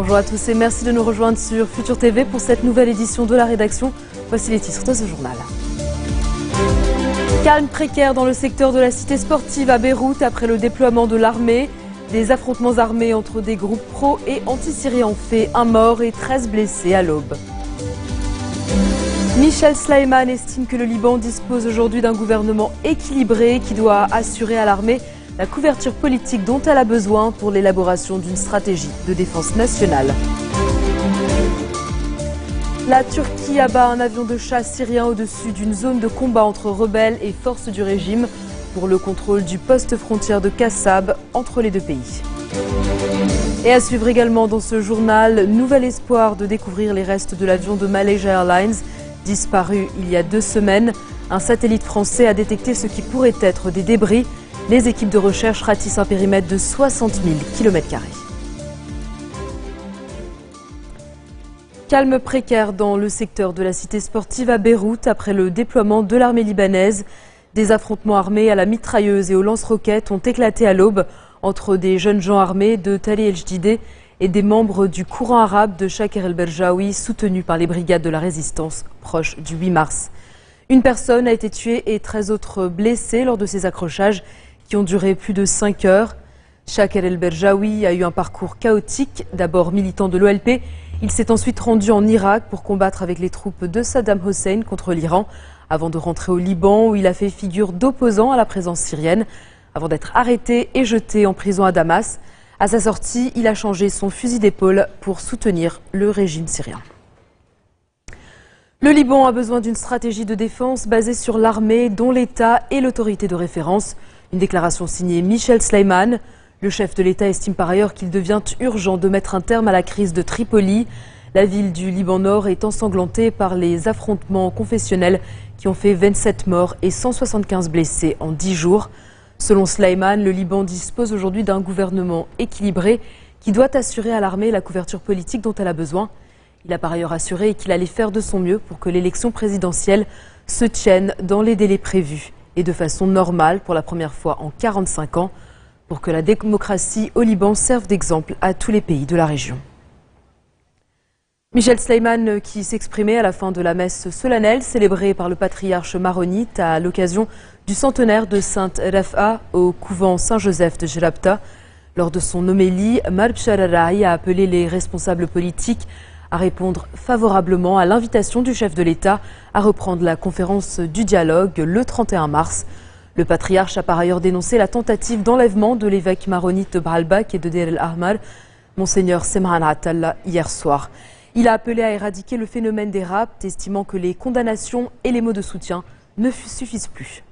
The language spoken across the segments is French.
Bonjour à tous et merci de nous rejoindre sur Futur TV pour cette nouvelle édition de la rédaction. Voici les titres de ce journal. Calme précaire dans le secteur de la cité sportive à Beyrouth après le déploiement de l'armée. Des affrontements armés entre des groupes pro et anti-syriens ont fait un mort et 13 blessés à l'aube. Michel Sleiman estime que le Liban dispose aujourd'hui d'un gouvernement équilibré qui doit assurer à l'armée la couverture politique dont elle a besoin pour l'élaboration d'une stratégie de défense nationale. La Turquie abat un avion de chasse syrien au-dessus d'une zone de combat entre rebelles et forces du régime pour le contrôle du poste frontière de Kassab entre les deux pays. Et à suivre également dans ce journal, nouvel espoir de découvrir les restes de l'avion de Malaysia Airlines disparu il y a 2 semaines. Un satellite français a détecté ce qui pourrait être des débris. Les équipes de recherche ratissent un périmètre de 60 000 km². Calme précaire dans le secteur de la cité sportive à Beyrouth après le déploiement de l'armée libanaise. Des affrontements armés à la mitrailleuse et aux lance-roquettes ont éclaté à l'aube entre des jeunes gens armés de Tali el-Jdid et des membres du courant arabe de Shaker el-Berjaoui soutenus par les brigades de la résistance proches du 8 mars. Une personne a été tuée et 13 autres blessés lors de ces accrochages qui ont duré plus de 5 heures. Shaker el-Berjaoui a eu un parcours chaotique, d'abord militant de l'OLP. Il s'est ensuite rendu en Irak pour combattre avec les troupes de Saddam Hussein contre l'Iran, avant de rentrer au Liban où il a fait figure d'opposant à la présence syrienne, avant d'être arrêté et jeté en prison à Damas. À sa sortie, il a changé son fusil d'épaule pour soutenir le régime syrien. Le Liban a besoin d'une stratégie de défense basée sur l'armée dont l'État est l'autorité de référence. Une déclaration signée Michel Sleiman. Le chef de l'État estime par ailleurs qu'il devient urgent de mettre un terme à la crise de Tripoli. La ville du Liban Nord est ensanglantée par les affrontements confessionnels qui ont fait 27 morts et 175 blessés en 10 jours. Selon Sleiman, le Liban dispose aujourd'hui d'un gouvernement équilibré qui doit assurer à l'armée la couverture politique dont elle a besoin. Il a par ailleurs assuré qu'il allait faire de son mieux pour que l'élection présidentielle se tienne dans les délais prévus et de façon normale pour la première fois en 45 ans, pour que la démocratie au Liban serve d'exemple à tous les pays de la région. Michel Sleiman qui s'exprimait à la fin de la messe solennelle célébrée par le patriarche maronite à l'occasion du centenaire de Sainte Raf'a au couvent Saint-Joseph de Jarabta. Lors de son homélie, Marb Shararahi a appelé les responsables politiques à répondre favorablement à l'invitation du chef de l'État à reprendre la conférence du dialogue le 31 mars. Le patriarche a par ailleurs dénoncé la tentative d'enlèvement de l'évêque maronite de Baalbek et de Deir el-Ahmar, Monseigneur Semran Atalla, hier soir. Il a appelé à éradiquer le phénomène des rapts, estimant que les condamnations et les mots de soutien ne suffisent plus.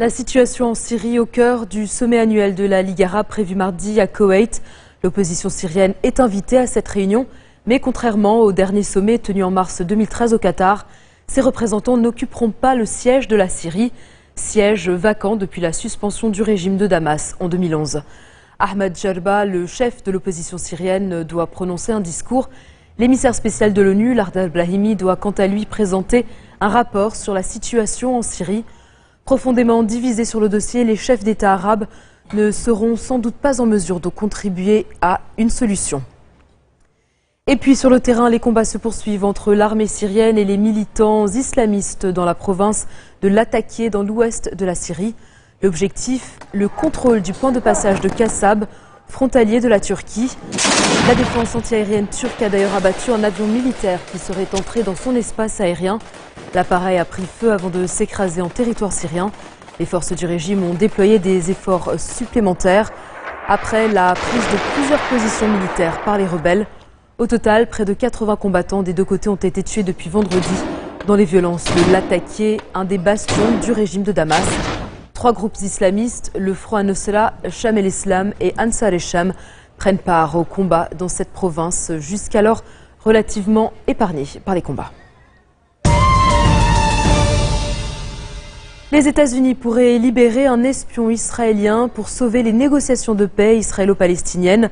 La situation en Syrie au cœur du sommet annuel de la Ligue arabe prévu mardi à Koweït. L'opposition syrienne est invitée à cette réunion, mais contrairement au dernier sommet tenu en mars 2013 au Qatar, ses représentants n'occuperont pas le siège de la Syrie, siège vacant depuis la suspension du régime de Damas en 2011. Ahmed Jarba, le chef de l'opposition syrienne, doit prononcer un discours. L'émissaire spécial de l'ONU, Larda Brahimi, doit quant à lui présenter un rapport sur la situation en Syrie. Profondément divisés sur le dossier, les chefs d'État arabes ne seront sans doute pas en mesure de contribuer à une solution. Et puis sur le terrain, les combats se poursuivent entre l'armée syrienne et les militants islamistes dans la province de Latakia dans l'ouest de la Syrie. L'objectif, le contrôle du point de passage de Kassab, frontalier de la Turquie. La défense antiaérienne turque a d'ailleurs abattu un avion militaire qui serait entré dans son espace aérien. L'appareil a pris feu avant de s'écraser en territoire syrien. Les forces du régime ont déployé des efforts supplémentaires après la prise de plusieurs positions militaires par les rebelles. Au total, près de 80 combattants des deux côtés ont été tués depuis vendredi dans les violences de Latakia, un des bastions du régime de Damas. 3 groupes islamistes, le Front al-Nusra, Sham el-Islam et Ansar el-Sham, prennent part au combat dans cette province jusqu'alors relativement épargnée par les combats. Les États-Unis pourraient libérer un espion israélien pour sauver les négociations de paix israélo-palestiniennes.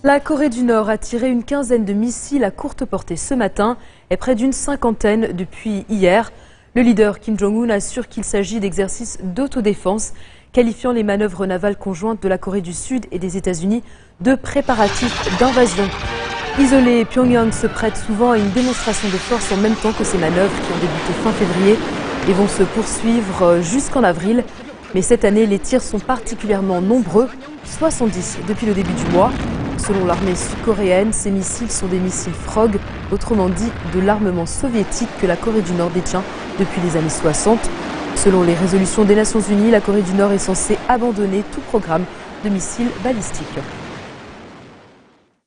La Corée du Nord a tiré une quinzaine de missiles à courte portée ce matin et près d'une cinquantaine depuis hier. Le leader Kim Jong-un assure qu'il s'agit d'exercices d'autodéfense, qualifiant les manœuvres navales conjointes de la Corée du Sud et des États-Unis de préparatifs d'invasion. Isolé, Pyongyang se prête souvent à une démonstration de force en même temps que ces manœuvres qui ont débuté fin février et vont se poursuivre jusqu'en avril. Mais cette année, les tirs sont particulièrement nombreux, 70 depuis le début du mois. Selon l'armée sud-coréenne, ces missiles sont des missiles Frog, autrement dit de l'armement soviétique que la Corée du Nord détient depuis les années 60. Selon les résolutions des Nations Unies, la Corée du Nord est censée abandonner tout programme de missiles balistiques.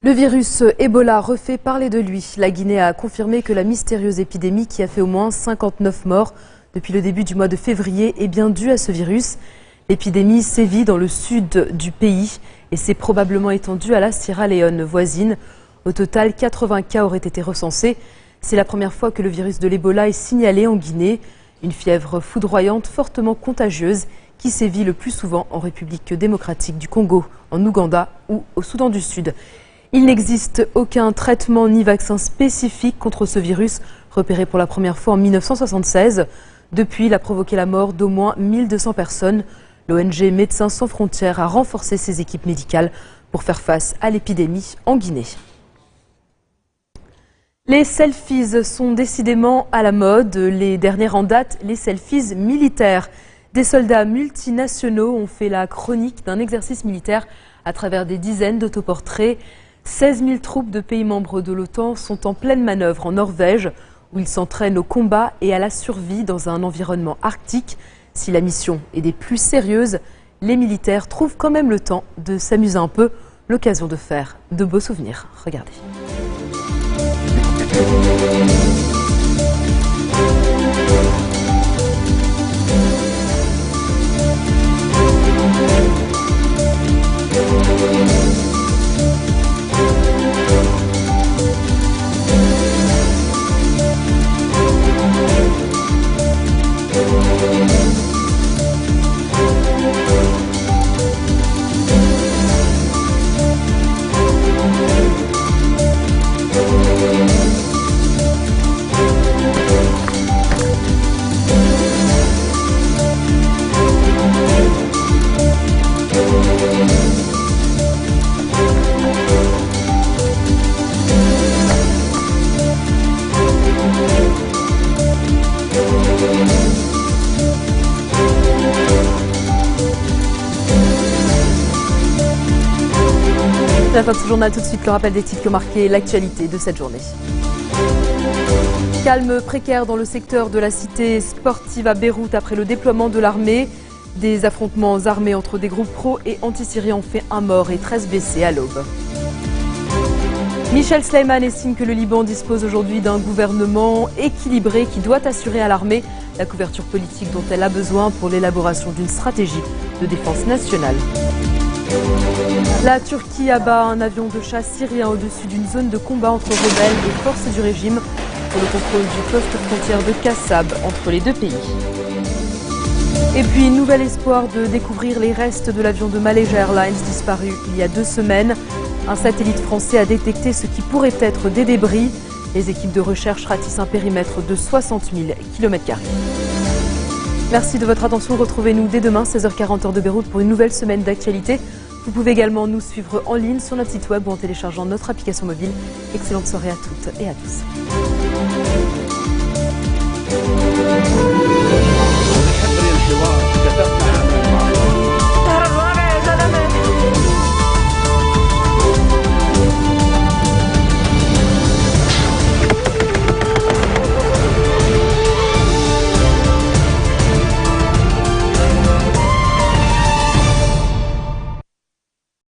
Le virus Ebola refait parler de lui. La Guinée a confirmé que la mystérieuse épidémie qui a fait au moins 59 morts depuis le début du mois de février est bien due à ce virus. L'épidémie sévit dans le sud du pays et s'est probablement étendue à la Sierra Leone voisine. Au total, 80 cas auraient été recensés. C'est la première fois que le virus de l'Ebola est signalé en Guinée. Une fièvre foudroyante, fortement contagieuse, qui sévit le plus souvent en République démocratique du Congo, en Ouganda ou au Soudan du Sud. Il n'existe aucun traitement ni vaccin spécifique contre ce virus, repéré pour la première fois en 1976. Depuis, il a provoqué la mort d'au moins 1200 personnes. L'ONG Médecins sans frontières a renforcé ses équipes médicales pour faire face à l'épidémie en Guinée. Les selfies sont décidément à la mode. Les dernières en date, les selfies militaires. Des soldats multinationaux ont fait la chronique d'un exercice militaire à travers des dizaines d'autoportraits. 16 000 troupes de pays membres de l'OTAN sont en pleine manœuvre en Norvège, où ils s'entraînent au combat et à la survie dans un environnement arctique. Si la mission est des plus sérieuses, les militaires trouvent quand même le temps de s'amuser un peu, l'occasion de faire de beaux souvenirs. Regardez. C'est la fin de ce journal, tout de suite le rappel des titres qui ont marqué l'actualité de cette journée. Calme précaire dans le secteur de la cité sportive à Beyrouth après le déploiement de l'armée. Des affrontements armés entre des groupes pro et anti-syriens ont fait un mort et 13 blessés à l'aube. Michel Sleiman estime que le Liban dispose aujourd'hui d'un gouvernement équilibré qui doit assurer à l'armée la couverture politique dont elle a besoin pour l'élaboration d'une stratégie de défense nationale. La Turquie abat un avion de chasse syrien au-dessus d'une zone de combat entre rebelles et forces du régime pour le contrôle du poste frontière de Kassab entre les deux pays. Et puis, nouvel espoir de découvrir les restes de l'avion de Malaysia Airlines disparu il y a 2 semaines. Un satellite français a détecté ce qui pourrait être des débris. Les équipes de recherche ratissent un périmètre de 60 000 km². Merci de votre attention. Retrouvez-nous dès demain, 16h40 heure de Beyrouth, pour une nouvelle semaine d'actualité. Vous pouvez également nous suivre en ligne sur notre site web ou en téléchargeant notre application mobile. Excellente soirée à toutes et à tous.